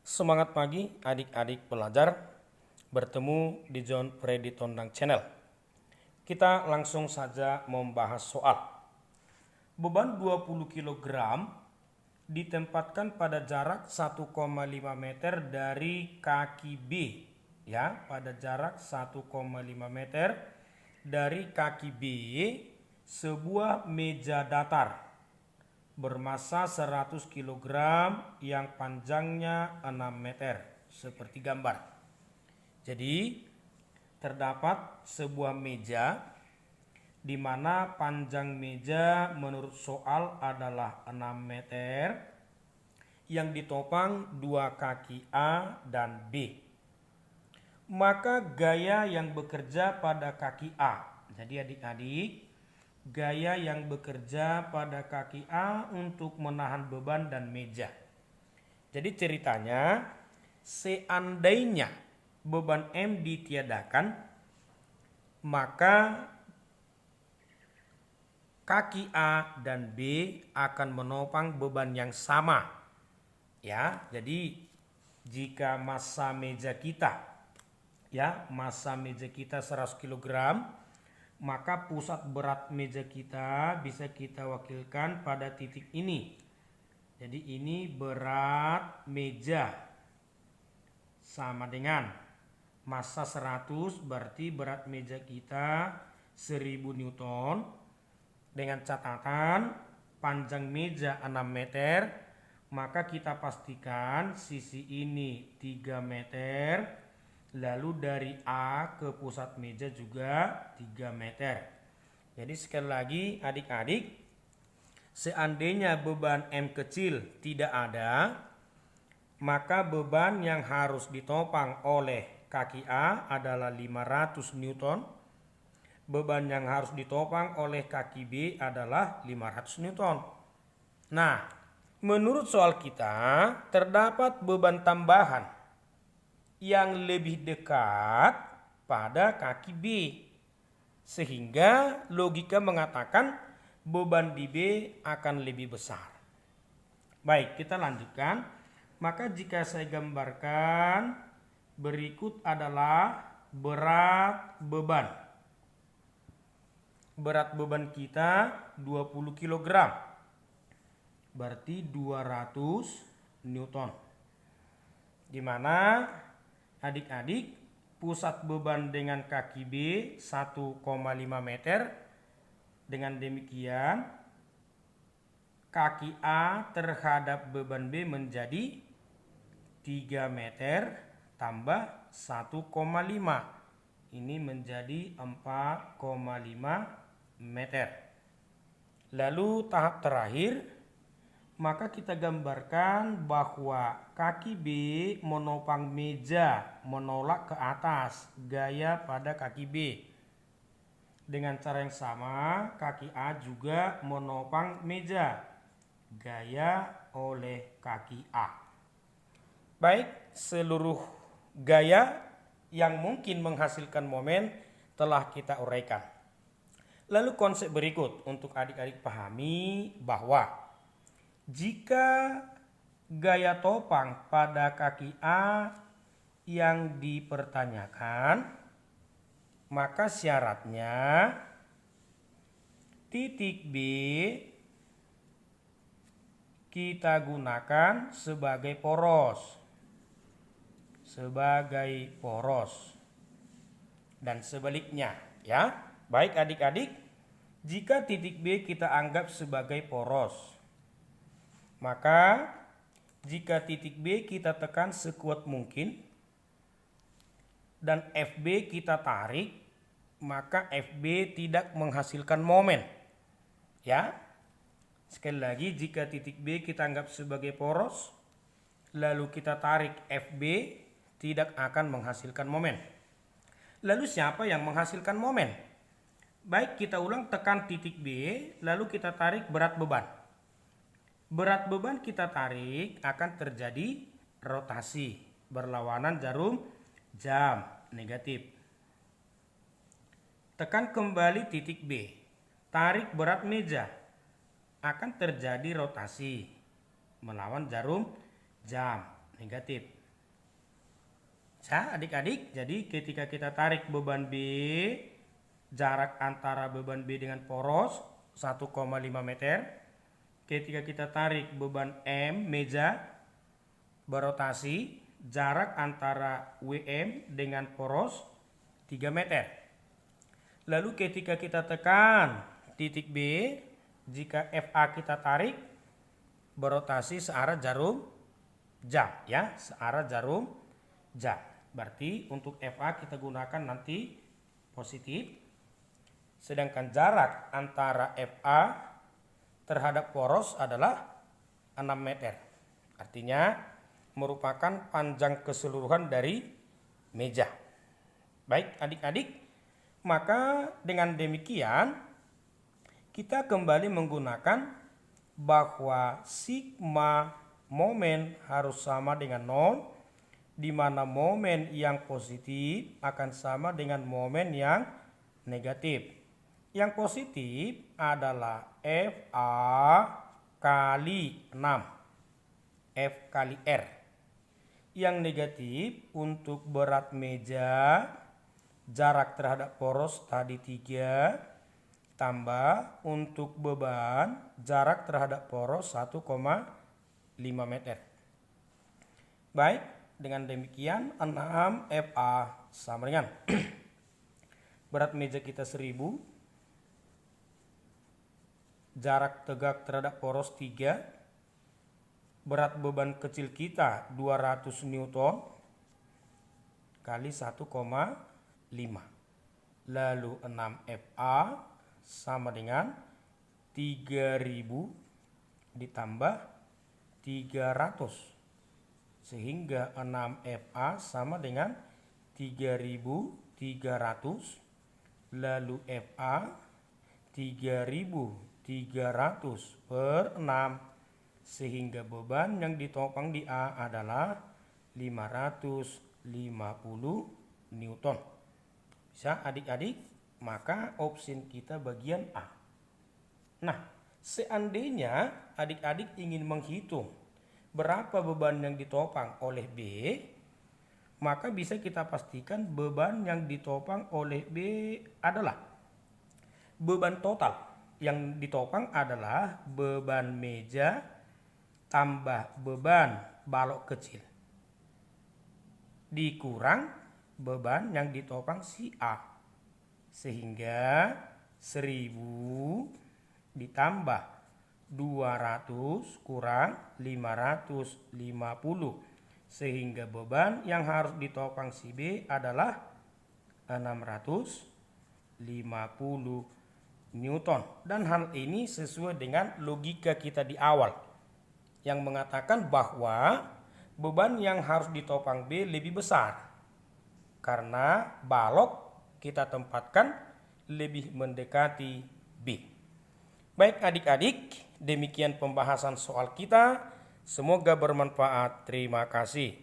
Semangat pagi adik-adik pelajar, bertemu di John Freddy Tondang Channel. Kita langsung saja membahas soal. Beban 20 kg ditempatkan pada jarak 1,5 meter dari kaki B. Ya, pada jarak 1,5 meter dari kaki B sebuah meja datar bermassa 100 kg yang panjangnya 6 meter seperti gambar. Jadi terdapat sebuah meja di mana panjang meja menurut soal adalah 6 meter yang ditopang dua kaki A dan B. Maka gaya yang bekerja pada kaki A. Jadi adik-adik, gaya yang bekerja pada kaki A untuk menahan beban dan meja. Jadi ceritanya, seandainya beban M ditiadakan, maka kaki A dan B akan menopang beban yang sama. Ya, jadi jika massa meja kita, massa meja kita 100 kg, maka pusat berat meja kita bisa kita wakilkan pada titik ini. Jadi ini berat meja sama dengan massa 100, berarti berat meja kita 1000 Newton. Dengan catatan panjang meja 6 meter, maka kita pastikan sisi ini 3 meter. Lalu dari A ke pusat meja juga 3 meter. Jadi sekali lagi adik-adik, seandainya beban M kecil tidak ada, maka beban yang harus ditopang oleh kaki A adalah 500 Newton. Beban yang harus ditopang oleh kaki B adalah 500 Newton. Nah, menurut soal kita terdapat beban tambahan yang lebih dekat pada kaki B, sehingga logika mengatakan beban di B akan lebih besar. Baik, kita lanjutkan. Maka jika saya gambarkan, berikut adalah berat beban. Berat beban kita 20 kg, berarti 200 Newton. Di mana adik-adik, pusat beban dengan kaki B 1,5 meter. Dengan demikian, kaki A terhadap beban B menjadi 3 meter tambah 1,5. Ini menjadi 4,5 meter. Lalu tahap terakhir, maka kita gambarkan bahwa kaki B menopang meja menolak ke atas, gaya pada kaki B. Dengan cara yang sama, kaki A juga menopang meja, gaya oleh kaki A. Baik, seluruh gaya yang mungkin menghasilkan momen telah kita uraikan. Lalu konsep berikut untuk adik-adik pahami bahwa jika gaya topang pada kaki A yang dipertanyakan, maka syaratnya titik B kita gunakan sebagai poros. Dan sebaliknya, ya. Baik adik-adik, jika titik B kita anggap sebagai poros, maka jika titik B kita tekan sekuat mungkin dan FB kita tarik, maka FB tidak menghasilkan momen. Ya. Sekali lagi, jika titik B kita anggap sebagai poros, lalu kita tarik FB, tidak akan menghasilkan momen. Lalu siapa yang menghasilkan momen? Baik, kita ulang, tekan titik B, lalu kita tarik berat beban. Berat beban kita tarik akan terjadi rotasi berlawanan jarum jam, negatif. Tekan kembali titik B, tarik berat meja, akan terjadi rotasi melawan jarum jam, negatif. Bisa adik-adik, jadi ketika kita tarik beban B, jarak antara beban B dengan poros 1,5 meter. Ketika kita tarik beban M, meja berotasi, jarak antara WM dengan poros 3 meter. Lalu ketika kita tekan titik B, jika FA kita tarik, berotasi searah jarum jam, ya, searah jarum jam. Berarti untuk FA kita gunakan nanti positif. Sedangkan jarak antara FA terhadap poros adalah 6 meter. Artinya merupakan panjang keseluruhan dari meja. Baik adik-adik, maka dengan demikian kita kembali menggunakan bahwa sigma momen harus sama dengan 0, di mana momen yang positif akan sama dengan momen yang negatif. Yang positif adalah FA kali 6, F kali R. Yang negatif untuk berat meja, jarak terhadap poros tadi 3, tambah untuk beban, jarak terhadap poros 1,5 meter. Baik, dengan demikian 6 FA sama dengan berat meja kita 1000, jarak tegak terhadap poros 3, berat beban kecil kita 200 Newton kali 1,5. Lalu 6 FA sama dengan 3000 ditambah 300. Sehingga 6 FA sama dengan 3.300. Lalu FA 3.300 per 6. Sehingga beban yang ditopang di A adalah 550 Newton. Bisa adik-adik? Maka opsi kita bagian A. Nah, seandainya adik-adik ingin menghitung berapa beban yang ditopang oleh B, maka bisa kita pastikan beban yang ditopang oleh B adalah beban total yang ditopang adalah beban meja tambah beban balok kecil dikurang beban yang ditopang si A, sehingga 1000 ditambah 200 kurang 550, sehingga beban yang harus ditopang si B adalah 650 Newton. Dan hal ini sesuai dengan logika kita di awal yang mengatakan bahwa beban yang harus ditopang B lebih besar karena balok kita tempatkan lebih mendekati B. Baik adik-adik, demikian pembahasan soal kita. Semoga bermanfaat. Terima kasih.